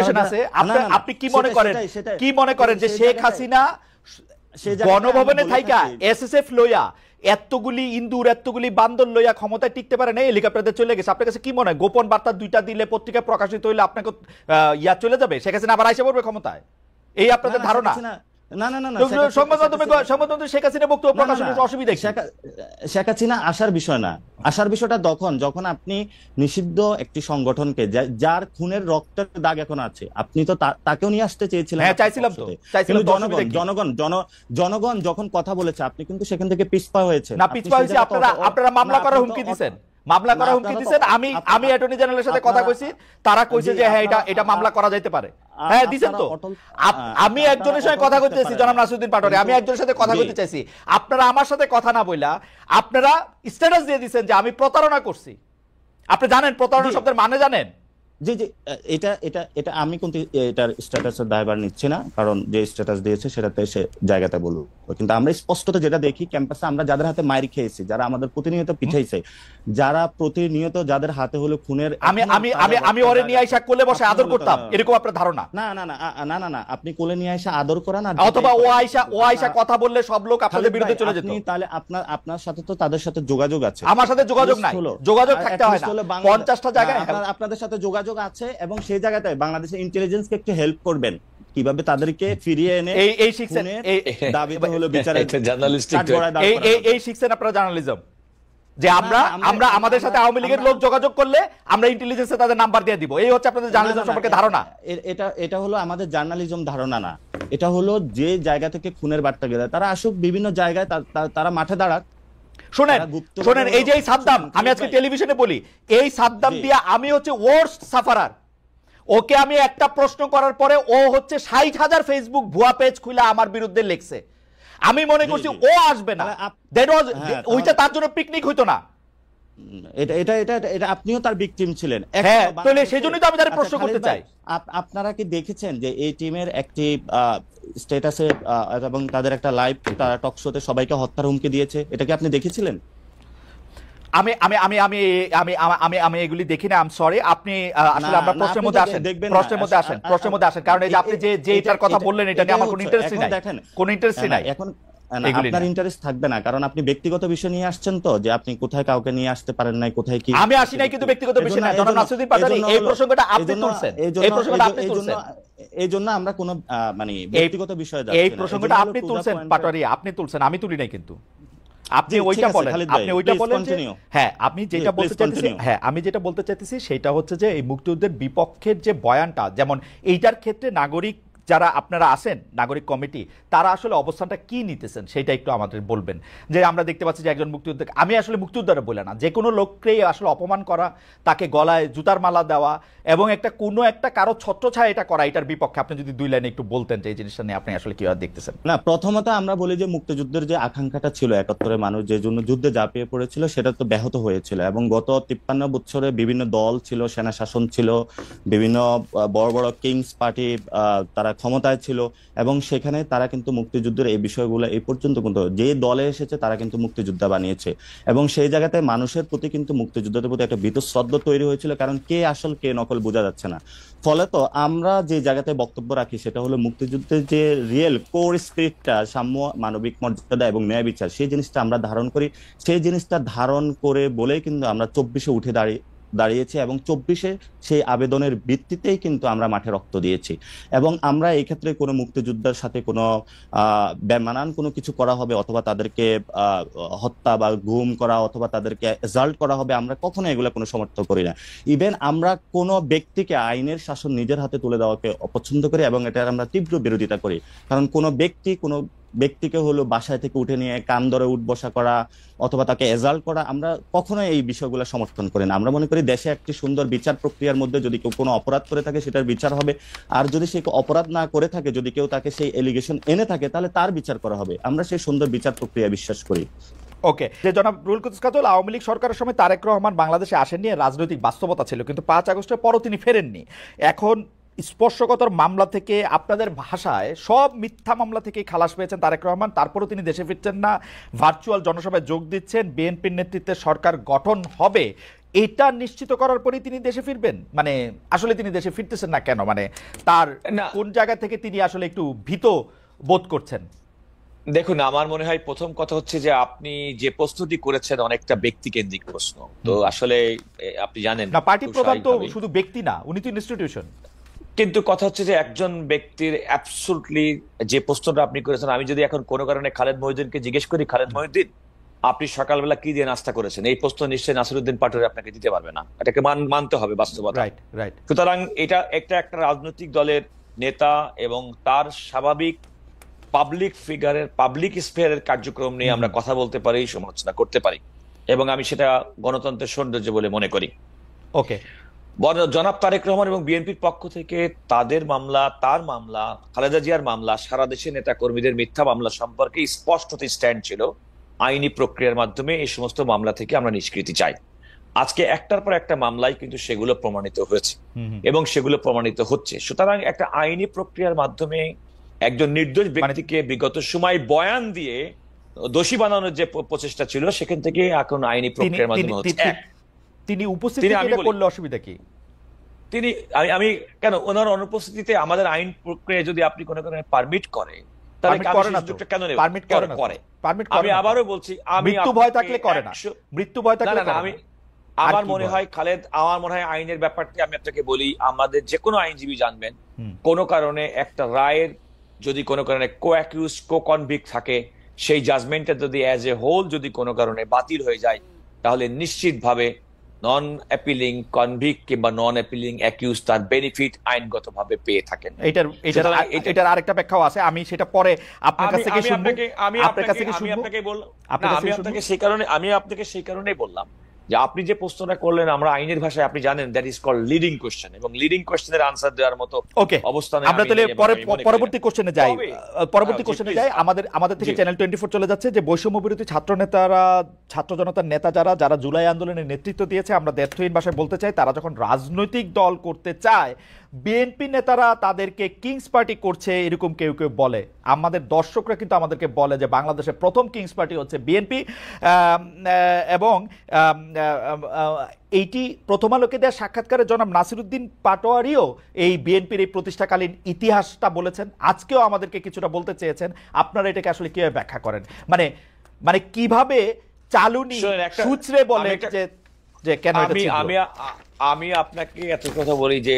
Information আছে আপনি কি মনে করেন যে শেখ হাসিনা গণভবনে থাইকা এসএসএফ লইয়া এতগুলি ইন্দুর এতগুলি বান্দর লইয়া ক্ষমতায় টিকতে পারে না, হেলিকপ্টারে চলে গেছে? আপনার কাছে কি মনে হয় গোপন বার্তা 2টা দিলে পত্রিকায় প্রকাশিত হইলে আপনাকে ইয়া চলে যাবে, শেখ হাসিনা আবার আইসা পড়বে ক্ষমতায়? এই আপনাদের ধারণা? শেখ হাসিনা আসার বিষয় না, আসার বিষয়টা যখন আপনি নিষিদ্ধ একটি সংগঠনকে যার খুনের রক্তের দাগ এখন আছে, আপনি তো তাকেও নিয়ে আসতে চেয়েছিলেন। জনগণ যখন কথা বলেছে আপনি কিন্তু সেখান থেকে পিছপা হয়েছে। আপনারা মামলা করার হুমকি দিচ্ছেন, আমি অ্যাটর্নি জেনারেলের সাথে কথা কইছি, তারা কইছে যে হ্যাঁ এটা মামলা করা যাইতে পারে। হ্যাঁ দিছেন তো। আমি একজনের সাথে কথা কইতেছি, জনাব নাসিরউদ্দিন পাটোয়ারি, আমি একজনের সাথে কথা কইতে চাইছি, আপনারা আমার সাথে কথা না বইলা আপনারা স্ট্যাটাস দিয়ে দিচ্ছেন যে আমি প্রতারণা করছি। আপনি জানেন প্রতারণা শব্দের মানে জানেন? জি জি, এটা আমি কিন্তু এটার স্ট্যাটাসের দায়ভার নিচ্ছি না, কারণ যে স্ট্যাটাস দিয়েছে সেটাতে সে জায়গাতে বলুক। কিন্তু আমরা স্পষ্টত যেটা দেখি ক্যাম্পাসে আমরা যাদের হাতে মাইর খেয়েছি, যারা আমাদের প্রতিনিয়ত পিঠাইছে, যারা প্রতিনিয়ত যাদের হাতে হলো খুনের, আমি ওরে নিয়ে আইসা কোলে বসে আদর করতাম, এরকম আপনার ধারণা? না না না না না না, আপনি কোলে নিয়ে আইসা আদর করেন, অথবা ও আইসা কথা বললে সব লোক আপনাদের বিরুদ্ধে চলে যেত। তাহলে আপনার সাথে তো তাদের সাথে যোগাযোগ আছে। আমার সাথে যোগাযোগ নাই, যোগাযোগ থাকতে হয় না। 50টা জায়গায় আপনাদের সাথে যোগাযোগ আছে, এবং সেই জায়গাতে বাংলাদেশের ইন্টেলিজেন্সকে একটু হেল্প করবেন কিভাবে তাদেরকে ফিরিয়ে এনে এই শিখছেন, দাবিতে হলো বিচারের এই শিখছেন আপনারা জার্নালিজম, যে আমরা আমাদের সাথে আওয়ামী লীগের লোক যোগাযোগ করলে আমরা ইন্টেলিজেন্সে তাদের নাম্বার দিয়ে দিব। এই হচ্ছে আপনাদের জার্নালিজম সম্পর্কে ধারণা। এটা হলো আমাদের জার্নালিজম ধারণা না, এটা হলো যে জায়গা থেকে খুনের বার্তা গেলে তারা আসুক বিভিন্ন জায়গায়, তারা মাঠে দাঁড়াক। শোনেন এই যে এই সাদ্দাম, আমি আজকে টেলিভিশনে বলি, এই সাদ্দাম দিয়া আমি হচ্ছে ওয়ার্স্ট সাফারার। ওকে আমি একটা প্রশ্ন করার পরে ও হচ্ছে 60,000 ফেসবুক ভুয়া পেজ খুলে আমার বিরুদ্ধে লিখছে। আমি মনে করছি ও আসবে না, ওইটা তার জন্য পিকনিক হইতো না। এটা আপনিও তার ভিকটিম ছিলেন। হ্যাঁ, তাহলে সেজন্যই তো আমি তার প্রশ্ন করতে চাই। আপনারা কি দেখেছেন যে এই টিমের একটি স্ট্যাটাসে এবং তাদের একটা লাইভ টক শোতে সবাইকে হত্যার হুমকি দিয়েছে? এটা কি আপনি দেখেছিলেন? আমি আমি আমি আমি আমি আমি আমি এগুলি দেখি না। I am sorry. আপনি আসলে আমরা প্রশ্নের মধ্যে আসেন, প্রশ্নের মধ্যে আসেন, কারণ এই যে আপনি যে এটার কথা বললেন এটা নিয়ে আমার কোনো ইন্টারেস্ট নাই, কোনো ইন্টারেস্ট নাই। এখন আপনার ইন্টারেস্ট থাকবে না, কারণ আপনি ব্যক্তিগত বিষয় নিয়ে আসছেন, তো যে আপনি কোথায় কাউকে নিয়ে আসতে পারেন নাই, কোথায় কি। আমি আসি নাই কিন্তু ব্যক্তিগত বিষয় না। জনাব নাসিরউদ্দিন পাটোয়ারি, এই প্রসঙ্গটা আপনি তুলছেন, এই প্রসঙ্গটা আপনি তুলছেন, এই জন্য আমরা কোনো মানে ব্যক্তিগত বিষয়ে যাচ্ছি না। এই প্রসঙ্গটা আপনি তুলছেন পাটোয়ারি, আপনি তুলছেন, আমি তুলি নাই কিন্তু। আপনি ওইটা বলেন, আপনি ওইটা বলেন। হ্যাঁ, আপনি যেটা বলতে চাইতেছি, হ্যাঁ আমি যেটা বলতে চাইতেছি সেটা হচ্ছে যে এই মুক্তিযুদ্ধের বিপক্ষের যে বয়ানটা, যেমন এইটার ক্ষেত্রে নাগরিক যারা আপনারা আছেন, নাগরিক কমিটি, তারা আসলে অবস্থানটা কি নিতেছেন সেটা একটু আমাদের বলবেন। যে আমরা দেখতে পাচ্ছি যে একজন মুক্তিযোদ্ধা, আমি আসলে মুক্তিযোদ্ধারা বলে না, যে কোনো লোককেই আসলে অপমান করা, তাকে গলায় জুতার মালা দেওয়া এবং কোনো একটা কারো ছত্রছায়া এটা করা, এটার বিপক্ষে আপনি যদি 2 লাইনে একটু বলতেন যে এই জিনিসটা নিয়ে আপনি আসলে কিভাবে দেখতেছেন। না, প্রথমত আমরা বলি যে মুক্তিযুদ্ধের যে আকাঙ্ক্ষাটা ছিল, 71-এর মানুষ যে জন্য যুদ্ধে ঝাঁপিয়ে পড়েছিল, সেটা তো ব্যাহত হয়েছিল। এবং গত 53 বছরে বিভিন্ন দল ছিল, সেনা শাসন ছিল, বিভিন্ন বড় বড় কিংস পার্টি তারা ক্ষমতায় ছিল, এবং সেখানে তারা কিন্তু মুক্তিযুদ্ধের এই বিষয়গুলো এই পর্যন্ত কিন্তু যে দলে এসেছে তারা কিন্তু মুক্তিযোদ্ধা বানিয়েছে, এবং সেই জায়গাতে মানুষের প্রতি কিন্তু মুক্তিযুদ্ধের প্রতি একটা বীতশ্রদ্ধা তৈরি হয়েছিল, কারণ কে আসল কে নকল বোঝা যাচ্ছে না। ফলে তো আমরা যে জায়গাতে বক্তব্য রাখি সেটা হলো মুক্তিযুদ্ধের যে রিয়েল কোর স্পিরিটটা, সাম্য, মানবিক মর্যাদা এবং ন্যায় বিচার, সেই জিনিসটা আমরা ধারণ করি। সেই জিনিসটা ধারণ করে বলেই কিন্তু আমরা 24-এ উঠে দাঁড়িয়েছি, এবং 24-এ সেই আবেদনের ভিত্তিতেই কিন্তু আমরা মাঠে রক্ত দিয়েছি। এবং আমরা এই ক্ষেত্রে কোনো মুক্তিযোদ্ধার সাথে কোনো বেমানান কোনো কিছু করা হবে, অথবা তাদেরকে হত্যা বা গুম করা, অথবা তাদেরকে অ্যাসাল্ট করা হবে, আমরা কখনো এগুলো কোনো সমর্থন করি না। ইভেন আমরা কোনো ব্যক্তিকে আইনের শাসন নিজের হাতে তুলে দেওয়াকে অপছন্দ করি, এবং এটার আমরা তীব্র বিরোধিতা করি। কারণ কোনো ব্যক্তিকে হলো বাসায় থেকে উঠে নিয়ে কান ধরে উঠবসা করা অথবা তাকে এজাল্ট করা, আমরা কখনোই এই বিষয়গুলো সমর্থন করি না। আমরা মনে করি দেশে একটি সুন্দর বিচার প্রক্রিয়ার মধ্যে যদি কেউ কোনো অপরাধ করে থাকে সেটার বিচার হবে, আর যদি সে অপরাধ না করে থাকে, যদি কেউ তাকে সেই এলিগেশন এনে থাকে, তাহলে তার বিচার করা হবে। আমরা সেই সুন্দর বিচার প্রক্রিয়া বিশ্বাস করি। ওকে, যে জনাব রুহুল কুদ্দুস কাজল, আওয়ামী লীগ সরকারের সময় তারেক রহমান বাংলাদেশে আসেননি, রাজনৈতিক বাস্তবতা ছিল, কিন্তু 5 আগস্টের পরও তিনি ফেরেননি। এখন স্পর্শকাতর মামলা থেকে, আপনাদের ভাষায় সব মিথ্যা মামলা থেকে খালাস পেয়েছেন তারেক রহমান, তারপরেও তিনি দেশে ফিরছেন না, ভার্চুয়াল জনসভায় যোগ দিচ্ছেন, বিএনপির নেতৃত্বে সরকার গঠন হবে। এটা নিশ্চিত করার পরেই তিনি দেশে ফিরবেন? মানে আসলে তিনি দেশে ফিরতেছেন না কেন? মানে তার কোন জায়গা থেকে তিনি আসলে একটু ভীত বোধ করছেন? দেখুন, আমার মনে হয় প্রথম কথা হচ্ছে যে আপনি যে প্রশ্নটি করেছেন অনেকটা ব্যক্তিকেন্দ্রিক প্রশ্ন। তো আসলে আপনি জানেন না, পার্টি প্রধান তো শুধু ব্যক্তি না, উনি তো ইনস্টিটিউশন। কিন্তু কথা হচ্ছে যে একজন ব্যক্তির অ্যাবসলিউটলি যে প্রশ্নটা আপনি করেছেন, আমি যদি এখন কোনো কারণে খালেদ মহিউদ্দিনকে জিজ্ঞেস করি, খালেদ মহিউদ্দিন আপনি সকালবেলা কি দিয়ে নাস্তা করেছেন, এই প্রশ্ন নিশ্চয়ই নাসিরউদ্দিন পাটোয়ারি আপনাকে দিতে পারবে না। এটাকে মানতে হবে বাস্তবতা। সুতরাং এটা একটা রাজনৈতিক দলের নেতা এবং তার স্বাভাবিক পাবলিক ফিগারের, পাবলিক স্পেয়ারের কার্যক্রম নিয়ে আমরা কথা বলতে পারি, সমালোচনা করতে পারি, এবং আমি সেটা গণতন্ত্রের সৌন্দর্য বলে মনে করি। ওকে, জনাব তারেক রহমান এবং বিএনপির পক্ষ থেকে তাদের মামলা, তার মামলা, খালেদা জিয়ার মামলা, সারা দেশে নেতা কর্মীদের মিথ্যা মামলা সম্পর্কে স্পষ্ট স্ট্যান্ড ছিল, আইনি প্রক্রিয়ার মাধ্যমে এই সমস্ত মামলা থেকে আমরা নিষ্কৃতি চাই। আজকে একটার পর একটা মামলায় কিন্তু সেগুলো প্রমাণিত হয়েছে এবং সেগুলো প্রমাণিত হচ্ছে। সুতরাং একটা আইনি প্রক্রিয়ার মাধ্যমে একজন নির্দোষ ব্যক্তিকে বিগত সময় বয়ান দিয়ে দোষী বানানোর যে প্রচেষ্টা ছিল, সেখান থেকে এখন আইনি প্রক্রিয়ার মাধ্যমে হচ্ছে। তিনি উপস্থিত করলে অসুবিধা কি? তিনি আমি কেন ওনার অনুপস্থিতিতে আমাদের আইন প্রক্রিয়া যদি আপনি কোনো কারণে পারমিট করে, তাহলে কেন নেব? আমি আবারও বলছি, মৃত্যু ভয় থাকলে করে না, মৃত্যু ভয় থাকলে না। আমার মনে হয় খালেদ, আমার মনে হয় আইনের ব্যাপারটি আমি আপনাকে বলি, আমাদের যে কোনো আইনজীবী জানবেন, কোনো কারণে একটা রায়ের যদি কোনো কারণে কো-অ্যাকিউজ, কো-কনভিক্ট থাকে, সেই জাজমেন্টটা যদি অ্যাজ এ হোল যদি কোনো কারণে বাতিল হয়ে যায়, তাহলে নিশ্চিতভাবে নন অ্যাপিলিং কনভিক্ট কিংবা নন অ্যাপিলিং অ্যাকিউজ তার বেনিফিট আইনগতভাবে পেয়ে থাকেন। এটার আরেকটা ব্যাখ্যাও আছে, আমি সেটা পরে আপনার কাছ থেকে শুনবো। আমি আপনাকে সেই কারণেই বললাম যে আপনি যে প্রশ্নটা করলেন, আমরা আইনের ভাষায় আপনি জানেন that is called leading question, এবং লিডিং কোশ্চেনের আনসার দেওয়ার মতো অবস্থানে আমরা তাহলে পরবর্তী কোশ্চেনে যাই। আমাদের থেকে চ্যানেল 24 চলে যাচ্ছে যে বৈষম্য বিরোধী ছাত্র নেতারা, ছাত্র জনতার নেতা যারা জুলাই আন্দোলনের নেতৃত্ব দিয়েছে, আমরা দ্ব্যর্থহীন ভাষায় বলতে চাই, তারা যখন রাজনৈতিক দল করতে চায়, বিএনপি নেতারা তাদেরকে কিংস পার্টি করছে এরকম কেউ কেউ বলে। আমাদের দর্শকরা কিন্তু আমাদেরকে বলে যে বাংলাদেশের প্রথম কিংস পার্টি হচ্ছে বিএনপি, এবং এইটি প্রথম আলোকে দেওয়া সাক্ষাৎকারে জনাব নাসিরউদ্দিন পাটোয়ারিও এই বিএনপির এই প্রতিষ্ঠাকালীন ইতিহাসটা বলেছেন, আজকেও আমাদেরকে কিছুটা বলতে চেয়েছেন। আপনারা এটাকে আসলে কিভাবে ব্যাখ্যা করেন? মানে কিভাবে চালুনি সূত্রে বলে যে কেন? আমি আপনাকে এত কথা বলি যে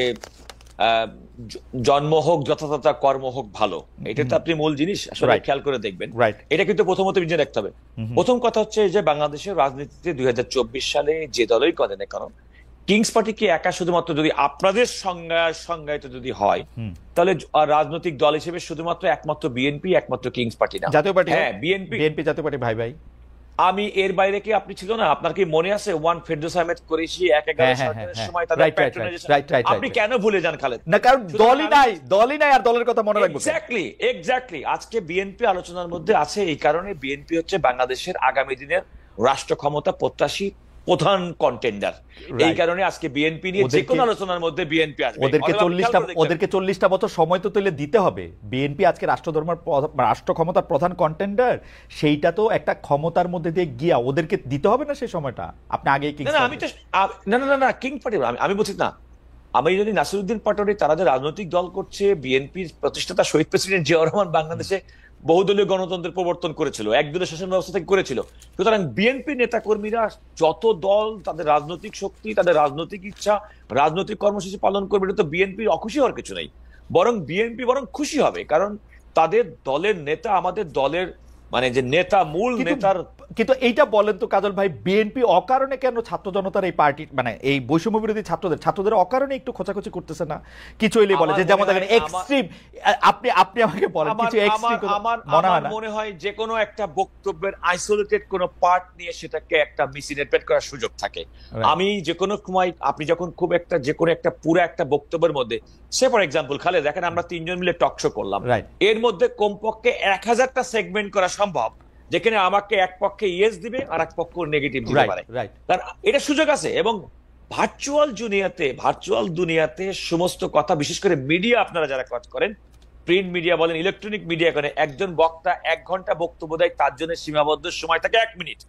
জন্ম হোক যথাযথ, কর্ম হোক ভালো, এটা তো আপনি মূল জিনিস আসলে খেয়াল করে দেখবেন। এটা কিন্তু প্রথমত বুঝে রাখতে হবে। প্রথম কথা হচ্ছে যে বাংলাদেশের রাজনীতিতে 2024 সালে যে দলই করে না কেন, কিংস পার্টি কি একা শুধুমাত্র যদি আপনাদের সংজ্ঞায়িত যদি হয়, তাহলে রাজনৈতিক দল হিসেবে শুধুমাত্র একমাত্র বিএনপি, একমাত্র কিংস পার্টি না, জাতীয় পার্টি। হ্যাঁ, বিএনপি জাতীয় পার্টি ভাই ভাই। আমি এর বাইরে কি আপনি ছিল না? আপনার কি মনে আছে ওয়ান ফেরদৌস আহমেদ কুরেশি 1/11 সরকারের সময় তাদের প্যাট্রোনাইজেশন, আপনি কেন ভুলে যান খালেদ? না, কারণ দলই নাই আর দলের কথা মনে রাখবো। এক্স্যাক্টলি আজকে বিএনপি আলোচনার মধ্যে আছে, এই কারণে বিএনপি হচ্ছে বাংলাদেশের আগামী দিনের রাষ্ট্র ক্ষমতা প্রত্যাশী প্রধান কন্টেন্ডার। এই কারণে আজকে বিএনপি নিয়ে যে কোনো আলোচনার মধ্যে বিএনপি আসবে। ওদেরকে 40টা বছর সময় তো তুলে দিতে হবে। বিএনপি আজকে রাষ্ট্র ক্ষমতার প্রধান কন্টেন্ডার, সেইটা তো একটা ক্ষমতার মধ্যে দিয়ে গিয়া ওদেরকে দিতে হবে না সেই সময়টা। আপনি আগে না কিং পার্টি আমি বলছি না, আমি যদি নাসিরউদ্দিন পাটোয়ারি তারা যে রাজনৈতিক দল করছে, বিএনপির প্রতিষ্ঠাতা শহীদ প্রেসিডেন্ট জিয়াউর রহমান বাংলাদেশে বহুদলীয় গণতন্ত্রের প্রবর্তন করেছিল, একদলীয় শাসন ব্যবস্থা থেকে করেছিল। সুতরাং বিএনপি নেতা কর্মীরা যত দল, তাদের রাজনৈতিক শক্তি, তাদের রাজনৈতিক ইচ্ছা, রাজনৈতিক কর্মসূচি পালন করবে, এটা তো বিএনপির অখুশি হওয়ার কিছু নেই, বরং বিএনপি খুশি হবে, কারণ তাদের দলের নেতা আমাদের দলের মানে যে নেতা, মূল নেতার। কিন্তু এইটা বলেন তো কাজল ভাই, বিএনপি অকারণে কেন ছাত্র জনতার এই পার্টি মানে এই বৈষম্য বিরোধী ছাত্রদের অকারণে একটু খোঁচাখুচি করতেছে না? কিছু হইলে বলে যে যেমন দেখেন এক্সট্রিম, আপনি আমাকে বলেন কিছু এক্সট্রিম। আমার মনে হয় যে কোনো একটা বক্তব্যের আইসোলেটেড কোনো পার্ট নিয়ে সেটাকে একটা মিসইন্টারপ্রেট করার সুযোগ থাকে। আমি যে কোনো সময় আপনি যখন খুব একটা যে কোনো একটা পুরো একটা বক্তব্যের মধ্যে, সে ফর এক্সাম্পল খালেদ, দেখেন আমরা 3 জন মিলে টক শো করলাম, এর মধ্যে কমপক্ষে 1000টা সেগমেন্ট করা সম্ভব, যেখানে আমাকে এক পক্ষে ইয়েস দিবে আর এক পক্ষ নেগেটিভ দিতে পারে, কারণ এটা সুযোগ আছে। এবং ভার্চুয়াল দুনিয়াতে সমস্ত কথা, বিশেষ করে মিডিয়া, আপনারা যারা কাজ করেন, প্রিন্ট মিডিয়া বলেন, ইলেকট্রনিক মিডিয়া করেন, একজন বক্তা 1 ঘন্টা বক্তব্য দেয়, তার জন্য সীমাবদ্ধ সময় থাকে 1 মিনিট,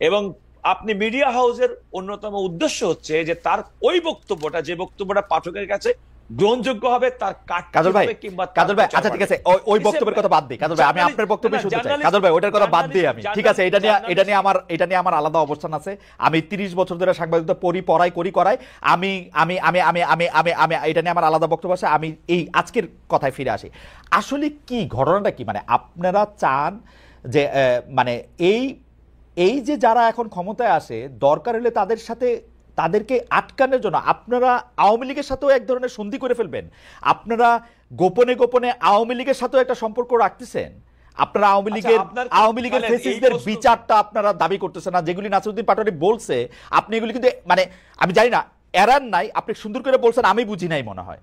এবং আপনি মিডিয়া হাউসের অন্যতম উদ্দেশ্য হচ্ছে যে তার ওই বক্তব্যটা, যে বক্তব্যটা পাঠকের কাছে গ্রহণযোগ্য হবে, তার কাজল ভাই, কাজল ভাই, আচ্ছা ঠিক আছে, ওই বক্তব্যের কথা বাদ দিই কাজল ভাই, আমি আপনার বক্তব্য শুনতে চাই কাজল ভাই, ওটার কথা বাদ দিই আমি, ঠিক আছে, এটা নিয়ে আমার আলাদা অবস্থান আছে। আমি 30 বছর ধরে সাংবাদিকতা পড়াই করাই, আমি আমি আমি আমি আমি আমি আমি এটা নিয়ে আমার আলাদা বক্তব্য আছে। আমি এই আজকের কথায় ফিরে আসি। আসলে কি ঘটনাটা কি, মানে আপনারা চান যে মানে এই যে যারা এখন ক্ষমতায় আসে, দরকার হলে তাদেরকে আটকানোর জন্য আপনারা আওয়ামী লীগের সাথেও এক ধরনের সন্ধি করে ফেলবেন? আপনারা গোপনে গোপনে আওয়ামী লীগের সাথেও একটা সম্পর্ক রাখতেছেন? আপনারা আওয়ামী লীগের ফেসিস্টদের বিচারটা আপনারা দাবি করতেছেন না, যেগুলি নাসিরউদ্দিন পাটোয়ারি বলছে, আপনি এগুলি কিন্তু মানে আমি জানি না, এরান নাই, আপনি সুন্দর করে বলছেন, আমি বুঝি নাই মনে হয়।